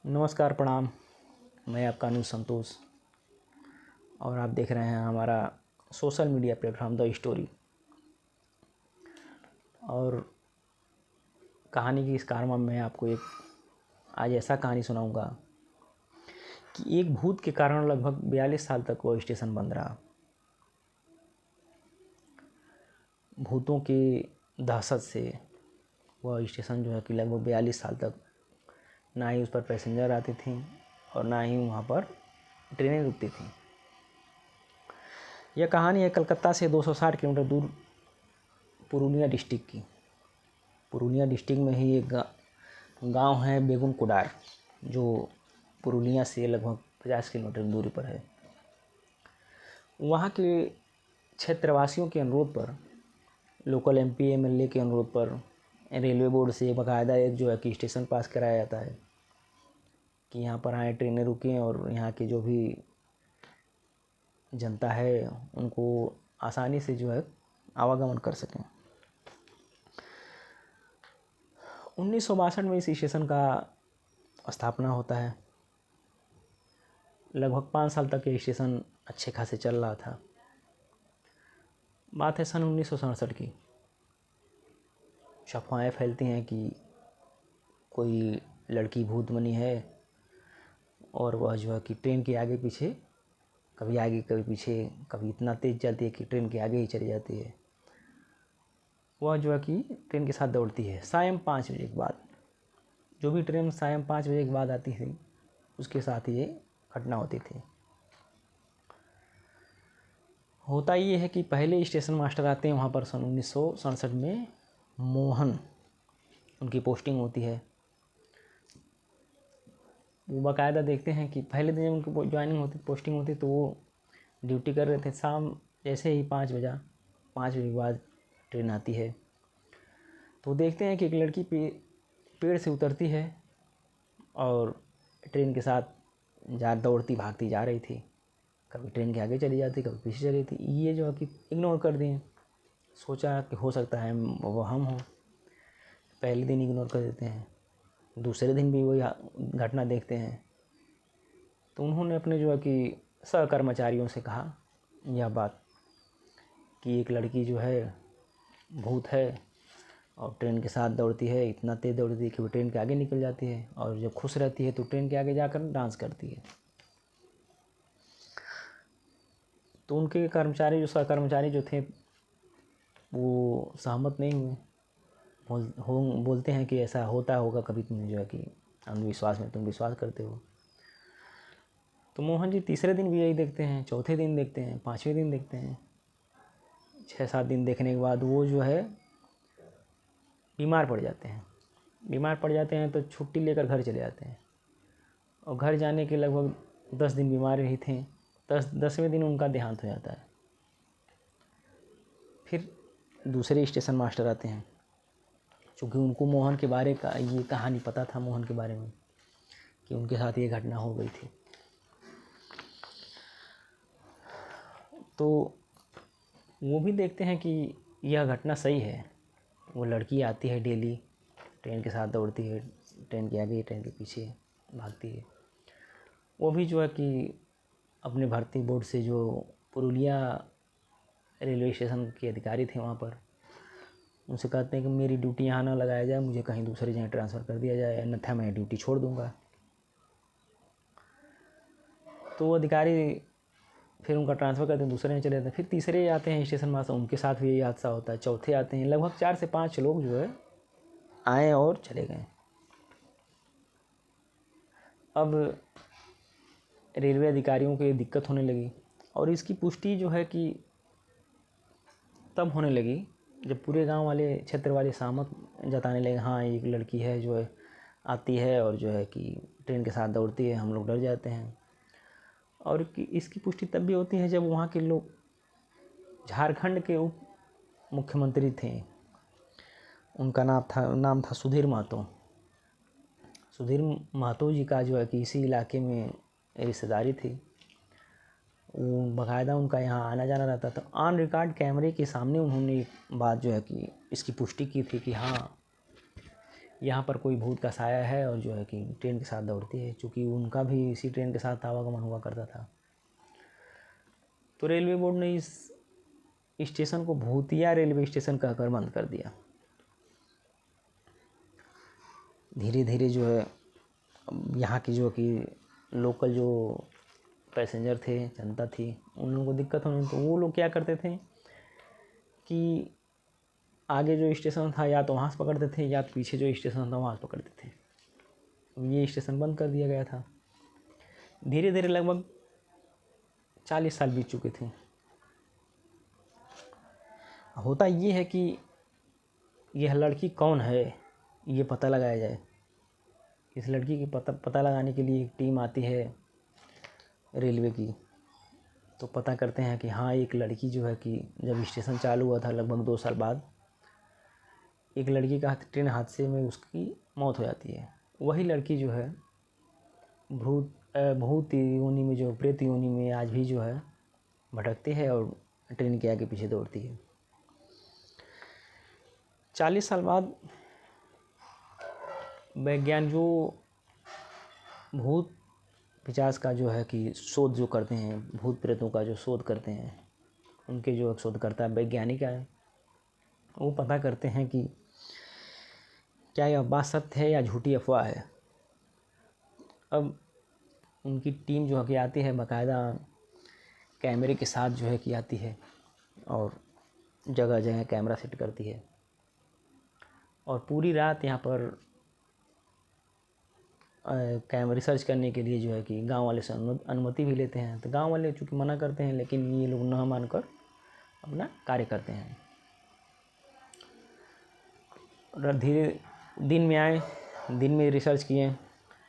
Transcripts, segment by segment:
नमस्कार प्रणाम। मैं आपका अनुज संतोष और आप देख रहे हैं हमारा social media platform the story. और कहानी की इस कारवा में मैं आपको एक आज ऐसा कहानी सुनाऊंगा कि एक भूत के कारण लगभग 42 साल तक वह स्टेशन बंद रहा। भूतों की दहशत से वह स्टेशन जो है कि लगभग 42 साल तक ना ही उस पर पैसेंजर आती थी और ना ही वहाँ पर ट्रेनें रुकती थीं। यह कहानी है कलकत्ता से 260 किलोमीटर दूर पुरुलिया डिस्ट्रिक्ट की। पुरुलिया डिस्ट्रिक्ट में ही एक गांव है बेगुन कुडार, जो पुरुलिया से लगभग 50 किलोमीटर दूरी पर है। वहाँ के क्षेत्रवासियों के अनुरोध पर, लोकल एमपी एमएलए के अनुरोध पर रेलवे बोर्ड से बाकायदा एक जो है कि स्टेशन पास कराया जाता है कि यहाँ पर आए, ट्रेनें रुकें और यहाँ की जो भी जनता है उनको आसानी से जो है आवागमन कर सकें। 1962 में इस स्टेशन का स्थापना होता है। लगभग 5 साल तक ये स्टेशन अच्छे खासे चल रहा था। बात है सन 1967 की। अफवाहें फैलती हैं कि कोई लड़की भूत बनी है और वह जो है कि ट्रेन के आगे पीछे, कभी आगे कभी पीछे, कभी इतना तेज़ चलती है कि ट्रेन के आगे ही चली जाती है। वह जो है कि ट्रेन के साथ दौड़ती है सायं 5 बजे के बाद। जो भी ट्रेन सायं 5 बजे के बाद आती थी उसके साथ ये घटना होती थी। होता ये है कि पहले स्टेशन मास्टर आते हैं वहाँ पर सन 1967 में। मोहन उनकी पोस्टिंग होती है। वो बाकायदा देखते हैं कि पहले दिन उनकी ज्वाइनिंग होती, पोस्टिंग होती, तो वो ड्यूटी कर रहे थे। शाम जैसे ही 5 बजे के बाद ट्रेन आती है तो देखते हैं कि एक लड़की पेड़ से उतरती है और ट्रेन के साथ दौड़ती भागती जा रही थी। कभी ट्रेन के आगे चली जाती, कभी पीछे चली थी। ये जो है कि इग्नोर कर दिए। सोचा कि हो सकता है वो हम हों। पहले दिन इग्नोर कर देते हैं, दूसरे दिन भी वही घटना देखते हैं। तो उन्होंने अपने जो है कि सहकर्मचारियों से कहा यह बात कि एक लड़की जो है भूत है और ट्रेन के साथ दौड़ती है, इतना तेज़ दौड़ती है कि वो ट्रेन के आगे निकल जाती है और जब खुश रहती है तो ट्रेन के आगे जाकर डांस करती है। तो उनके सहकर्मचारी जो थे वो सहमत नहीं हुए। बोलते हैं कि ऐसा होता होगा कभी, तुम जो है कि अंधविश्वास में तुम विश्वास करते हो। तो मोहन जी तीसरे दिन भी यही देखते हैं, चौथे दिन देखते हैं, 5वें दिन देखते हैं। 6-7 दिन देखने के बाद वो जो है बीमार पड़ जाते हैं। बीमार पड़ जाते हैं तो छुट्टी लेकर घर चले जाते हैं और घर जाने के लगभग 10 दिन बीमार ही थे। 10वें दिन उनका देहांत हो जाता है। फिर दूसरे स्टेशन मास्टर आते हैं। चूँकि उनको मोहन के बारे का ये कहानी पता था, मोहन के बारे में, कि उनके साथ ये घटना हो गई थी। तो वो भी देखते हैं कि यह घटना सही है। वो लड़की आती है डेली, ट्रेन के साथ दौड़ती है, ट्रेन के आगे ट्रेन के पीछे भागती है। वो भी जो है कि अपने भर्ती बोर्ड से, जो पुरुलिया रेलवे स्टेशन के अधिकारी थे वहाँ पर, उनसे कहते हैं कि मेरी ड्यूटी यहाँ ना लगाया जाए, मुझे कहीं दूसरी जगह ट्रांसफ़र कर दिया जाए, अन्यथा मैं ड्यूटी छोड़ दूँगा। तो वो अधिकारी फिर उनका ट्रांसफ़र करते हैं, दूसरे में चले जाते हैं। फिर तीसरे आते हैं स्टेशन मास्टर, उनके साथ भी यही हादसा होता है। चौथे आते हैं। लगभग 4 से 5 लोग जो है आए और चले गए। अब रेलवे अधिकारियों को दिक्कत होने लगी और इसकी पुष्टि जो है कि तब होने लगी जब पूरे गांव वाले, क्षेत्र वाले सहमत जताने लगे, हाँ एक लड़की है जो है आती है और जो है कि ट्रेन के साथ दौड़ती है, हम लोग डर जाते हैं। और इसकी पुष्टि तब भी होती है जब वहाँ के लोग, झारखंड के उप मुख्यमंत्री थे, उनका नाम था सुधीर महतो। सुधीर महतो जी का जो है कि इसी इलाके में रिश्तेदारी थी। वो बाकायदा उनका यहाँ आना जाना रहता था। ऑन रिकॉर्ड कैमरे के सामने उन्होंने एक बात जो है कि इसकी पुष्टि की थी कि हाँ यहाँ पर कोई भूत का साया है और जो है कि ट्रेन के साथ दौड़ती है, क्योंकि उनका भी इसी ट्रेन के साथ आवागमन हुआ करता था। तो रेलवे बोर्ड ने इस स्टेशन को भूतिया रेलवे स्टेशन कहकर बंद कर दिया। धीरे धीरे जो है यहाँ की जो कि लोकल जो पैसेंजर थे, जनता थी, उन लोगों को दिक्कत होने, तो वो लोग क्या करते थे कि आगे जो स्टेशन था या तो वहाँ से पकड़ते थे या पीछे जो स्टेशन था वहाँ से पकड़ते थे। अब ये स्टेशन बंद कर दिया गया था। धीरे धीरे लगभग 40 साल बीत चुके थे। होता ये है कि यह लड़की कौन है ये पता लगाया जाए। इस लड़की की पता लगाने के लिए एक टीम आती है रेलवे की। तो पता करते हैं कि हाँ, एक लड़की जो है कि जब स्टेशन चालू हुआ था लगभग 2 साल बाद, एक लड़की का ट्रेन हादसे में उसकी मौत हो जाती है। वही लड़की जो है भूत योनि में, जो प्रेत योनि में आज भी जो है भटकती है और ट्रेन के आगे पीछे दौड़ती है। 40 साल बाद वैज्ञानिक जो भूत पिशाच का जो है कि शोध जो करते हैं, भूत प्रेतों का जो शोध करते हैं, उनके जो शोधकर्ता वैज्ञानिक है, वो पता करते हैं कि क्या यह बात सत्य है या झूठी अफवाह है। अब उनकी टीम जो है कि आती है, बाकायदा कैमरे के साथ जो है कि आती है और जगह जगह कैमरा सेट करती है और पूरी रात यहाँ पर कैमरा रिसर्च करने के लिए जो है कि गांव वाले से अनुमति भी लेते हैं। तो गांव वाले चूँकि मना करते हैं, लेकिन ये लोग न मानकर अपना कार्य करते हैं। धीरे दिन में आए, दिन में रिसर्च किए,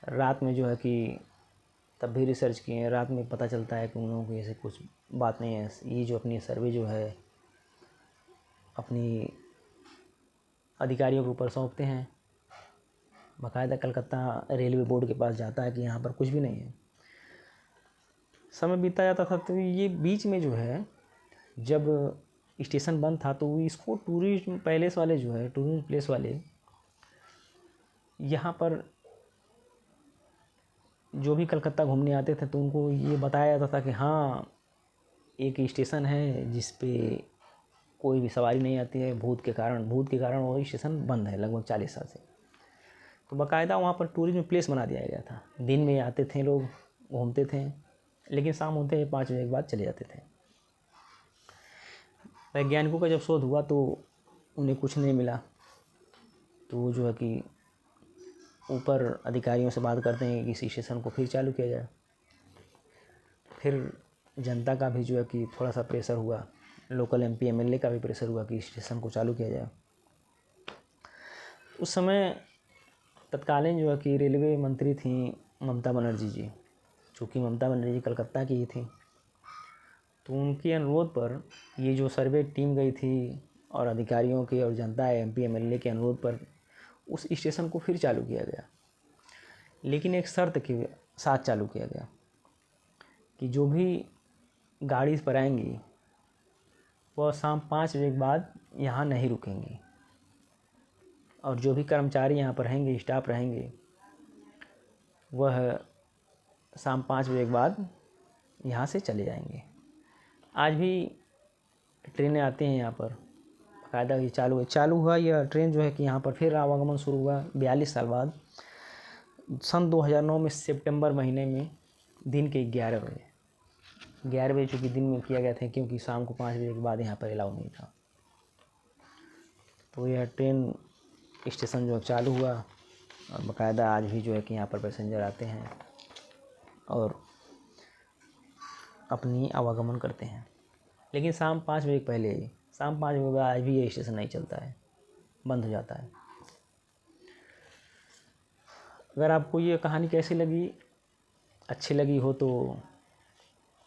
रात में जो है कि तब भी रिसर्च किए। रात में पता चलता है कि उन लोगों की ऐसे कुछ बात नहीं है। ये जो अपनी सर्वे जो है अपनी अधिकारियों के ऊपर सौंपते हैं। बाकायदा कलकत्ता रेलवे बोर्ड के पास जाता है कि यहाँ पर कुछ भी नहीं है। समय बीता जाता था, तो ये बीच में जो है जब स्टेशन बंद था तो इसको टूरिस्ट पैलेस वाले जो है, टूरिस्ट प्लेस वाले, यहाँ पर जो भी कलकत्ता घूमने आते थे तो उनको ये बताया जाता था कि हाँ, एक स्टेशन है जिस पे कोई भी सवारी नहीं आती है भूत के कारण वो स्टेशन बंद है लगभग 40 साल से। तो बाकायदा वहाँ पर टूरिज्म प्लेस बना दिया गया था। दिन में आते थे लोग, घूमते थे, लेकिन शाम होते ही 5 बजे के बाद चले जाते थे। वैज्ञानिकों का जब शोध हुआ तो उन्हें कुछ नहीं मिला, तो वो जो है कि ऊपर अधिकारियों से बात करते हैं कि इस स्टेशन को फिर चालू किया जाए। फिर जनता का भी जो है कि थोड़ा सा प्रेशर हुआ, लोकल MP MLA का भी प्रेशर हुआ कि स्टेशन को चालू किया जाए। उस समय तत्कालीन जो है कि रेलवे मंत्री थी ममता बनर्जी जी। चूँकि ममता बनर्जी कलकत्ता की ही थी, तो उनके अनुरोध पर ये जो सर्वे टीम गई थी और अधिकारियों के और जनता MP MLA के अनुरोध पर उस स्टेशन को फिर चालू किया गया, लेकिन एक शर्त के साथ चालू किया गया कि जो भी गाड़ी पर आएंगी वह शाम 5 बजे के बाद यहाँ नहीं रुकेंगी, और जो भी कर्मचारी यहाँ पर रहेंगे, स्टाफ रहेंगे, वह शाम 5 बजे के बाद यहाँ से चले जाएंगे। आज भी ट्रेनें आती हैं यहाँ पर, बाकायदा ये चालू हुआ यह ट्रेन जो है कि यहाँ पर फिर आवागमन शुरू हुआ 42 साल बाद, सन 2009 में सितंबर महीने में दिन के 11 बजे चूँकि दिन में किया गया था, क्योंकि शाम को 5 बजे के बाद यहाँ पर अलाउ नहीं था। तो यह ट्रेन स्टेशन जो चालू हुआ और बाकायदा आज भी जो है कि यहाँ पर पैसेंजर आते हैं और अपनी आवागमन करते हैं। लेकिन शाम 5 बजे के पहले, शाम 5 बजे आज भी ये स्टेशन नहीं चलता है, बंद हो जाता है। अगर आपको ये कहानी कैसी लगी, अच्छी लगी हो तो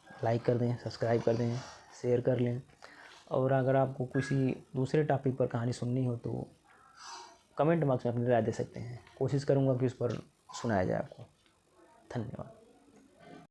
लाइक कर दें, सब्सक्राइब कर दें, शेयर कर लें। और अगर आपको किसी दूसरे टॉपिक पर कहानी सुननी हो तो कमेंट बॉक्स में अपनी राय दे सकते हैं। कोशिश करूँगा कि उस पर सुनाया जाए आपको। धन्यवाद।